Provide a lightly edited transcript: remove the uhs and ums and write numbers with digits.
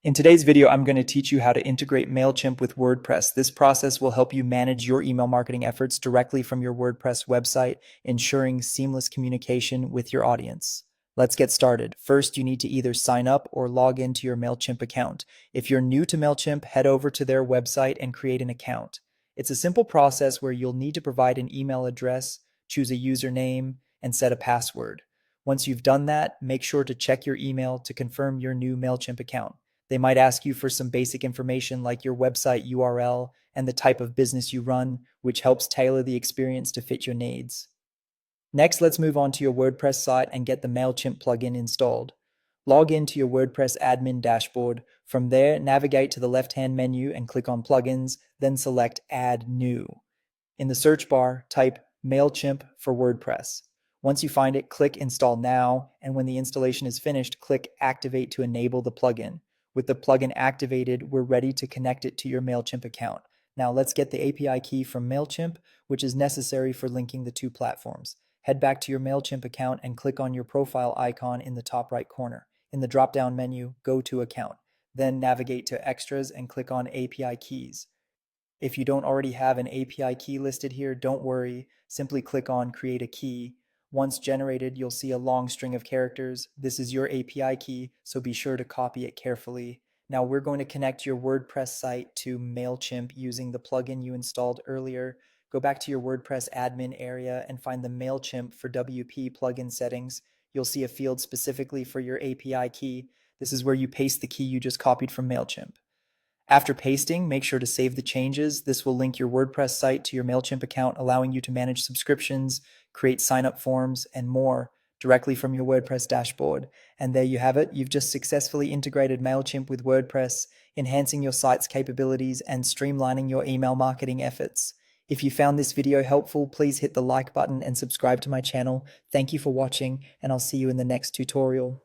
In today's video, I'm going to teach you how to integrate Mailchimp with WordPress. This process will help you manage your email marketing efforts directly from your WordPress website, ensuring seamless communication with your audience. Let's get started. First, you need to either sign up or log into your Mailchimp account. If you're new to Mailchimp, head over to their website and create an account. It's a simple process where you'll need to provide an email address, choose a username, and set a password. Once you've done that, make sure to check your email to confirm your new Mailchimp account. They might ask you for some basic information like your website URL and the type of business you run, which helps tailor the experience to fit your needs. Next, let's move on to your WordPress site and get the Mailchimp plugin installed. Log into your WordPress admin dashboard. From there, navigate to the left-hand menu and click on Plugins, then select Add New. In the search bar, type Mailchimp for WordPress. Once you find it, click Install Now, and when the installation is finished, click Activate to enable the plugin. With the plugin activated, we're ready to connect it to your Mailchimp account. Now let's get the API key from Mailchimp, which is necessary for linking the two platforms. Head back to your Mailchimp account and click on your profile icon in the top right corner. In the drop-down menu, go to Account. Then navigate to Extras and click on API Keys. If you don't already have an API key listed here, don't worry. Simply click on Create a Key. Once generated, you'll see a long string of characters. This is your API key, so be sure to copy it carefully. Now we're going to connect your WordPress site to Mailchimp using the plugin you installed earlier. Go back to your WordPress admin area and find the Mailchimp for WP plugin settings. You'll see a field specifically for your API key. This is where you paste the key you just copied from Mailchimp. After pasting, make sure to save the changes. This will link your WordPress site to your Mailchimp account, allowing you to manage subscriptions, create sign-up forms, and more directly from your WordPress dashboard. And there you have it. You've just successfully integrated Mailchimp with WordPress, enhancing your site's capabilities and streamlining your email marketing efforts. If you found this video helpful, please hit the like button and subscribe to my channel. Thank you for watching, and I'll see you in the next tutorial.